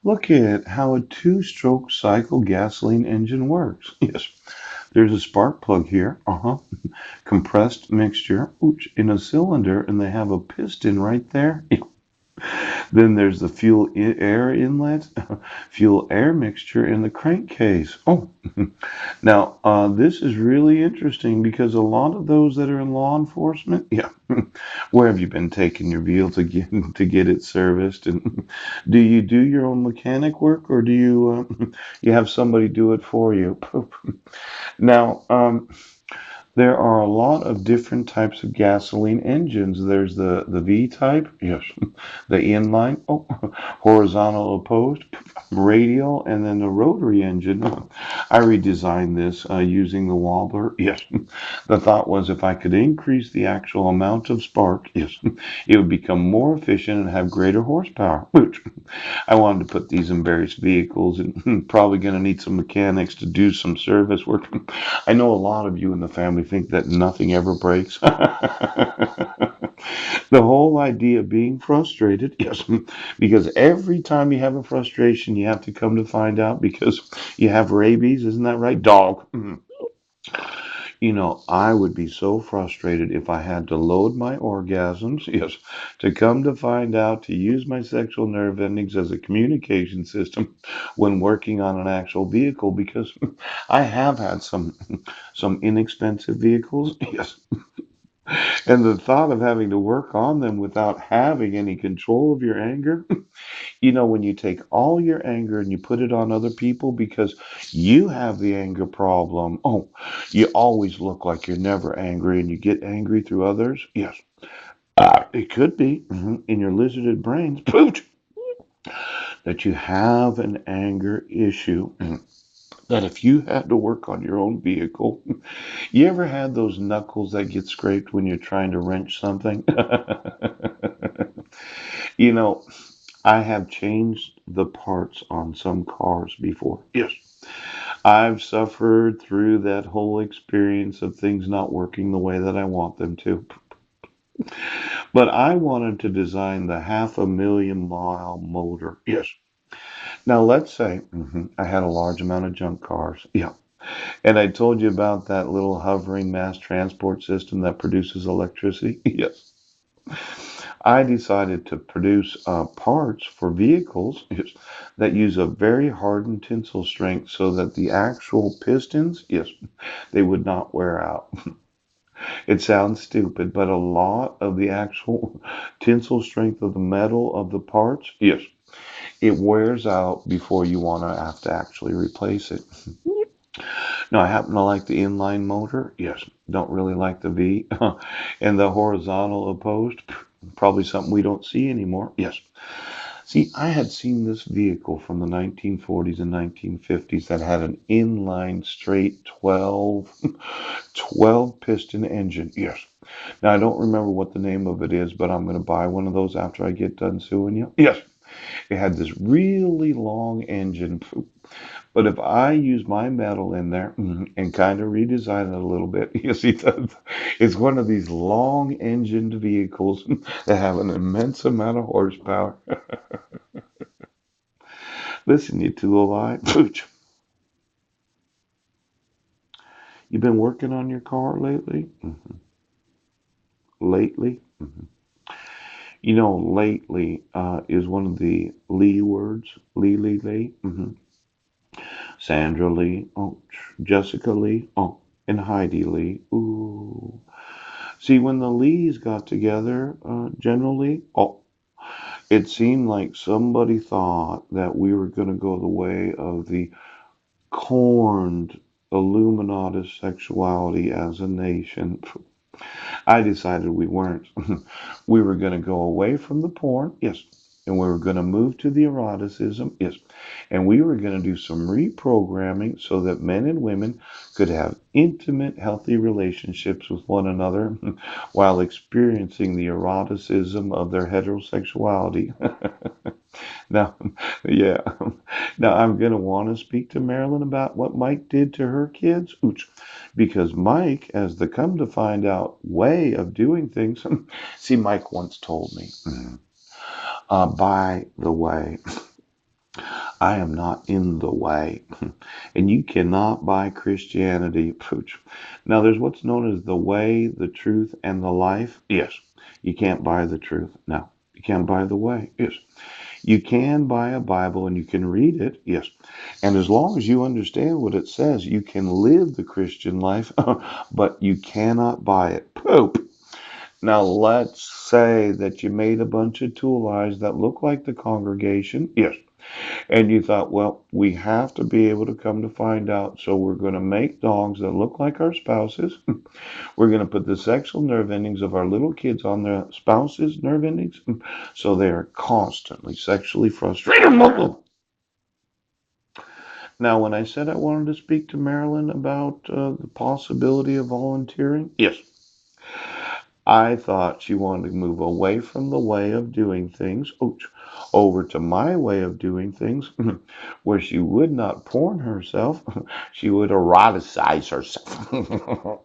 Look at how a two-stroke cycle gasoline engine works. Yes, there's a spark plug here. Compressed mixture, ooch, in a cylinder, and they have a piston right there. Then there's the fuel air inlet, fuel air mixture in the crankcase. Oh, now this is really interesting because a lot of those that are in law enforcement, yeah, where have you been taking your vehicle to get it serviced? And do you do your own mechanic work, or do you have somebody do it for you? Now, there are a lot of different types of gasoline engines. There's the V type, yes, the inline, oh, horizontal opposed, radial, and then the rotary engine. I redesigned this using the wobbler. Yes, the thought was if I could increase the actual amount of spark, yes, it would become more efficient and have greater horsepower. Which I wanted to put these in various vehicles and probably going to need some mechanics to do some service work. I know a lot of you in the family think that nothing ever breaks. The whole idea of being frustrated, yes, because every time you have a frustration, you have to come to find out because you have rabies, isn't that right? Dog. I would be so frustrated if I had to load my orgasms, yes, to come to find out to use my sexual nerve endings as a communication system when working on an actual vehicle because I have had some inexpensive vehicles, yes, and the thought of having to work on them without having any control of your anger, when you take all your anger and you put it on other people because you have the anger problem, oh, you always look like you're never angry and you get angry through others. Yes, it could be in your lizarded brains pooch, that you have an anger issue. That if you had to work on your own vehicle, you ever had those knuckles that get scraped when you're trying to wrench something? you know, I have changed the parts on some cars before. Yes. I've suffered through that whole experience of things not working the way that I want them to. But I wanted to design the 500,000 mile motor. Yes. Now let's say I had a large amount of junk cars. Yeah. And I told you about that little hovering mass transport system that produces electricity. Yes. I decided to produce parts for vehicles that use a very hardened tensile strength so that the actual pistons, yes, they would not wear out. It sounds stupid, but a lot of the actual tensile strength of the metal of the parts, yes, it wears out before you want to have to actually replace it. Now, I happen to like the inline motor. Yes, don't really like the V. And the horizontal opposed, probably something we don't see anymore. Yes. See, I had seen this vehicle from the 1940s and 1950s that had an inline straight 12 piston engine. Yes. Now, I don't remember what the name of it is, but I'm going to buy one of those after I get done suing you. Yes. It had this really long engine. But if I use my metal in there and kind of redesign it a little bit, you see, it's one of these long engined vehicles that have an immense amount of horsepower. Listen, you two alive. Pooch, you been working on your car lately? Lately? Lately is one of the Lee words. Lee. Sandra Lee. Oh, Jessica Lee. Oh, and Heidi Lee. Ooh. See, when the Lees got together, generally, oh, it seemed like somebody thought that we were going to go the way of the corned Illuminati sexuality as a nation. I decided we weren't. We were going to go away from the porn, yes, and we were going to move to the eroticism, yes, and we were going to do some reprogramming so that men and women could have intimate, healthy relationships with one another while experiencing the eroticism of their heterosexuality. Now, yeah. Now I'm going to want to speak to Marilyn about what Mike did to her kids. Ooch. Because Mike, as the come to find out way of doing things, see, Mike once told me, by the way, I am not in the way. And you cannot buy Christianity. Pooch. Now, there's what's known as the way, the truth, and the life. Yes, you can't buy the truth. No, you can't buy the way. Yes, you can buy a Bible and you can read it. Yes, and as long as you understand what it says, you can live the Christian life, but you cannot buy it. Poop. Now, let's say that you made a bunch of tool eyes that look like the congregation. Yes. And you thought, well, we have to be able to come to find out. So we're going to make dogs that look like our spouses. We're going to put the sexual nerve endings of our little kids on their spouses' nerve endings. So they are constantly sexually frustrated. Now, when I said I wanted to speak to Marilyn about the possibility of volunteering, yes, I thought she wanted to move away from the way of doing things, over to my way of doing things, where she would not porn herself, she would eroticize herself.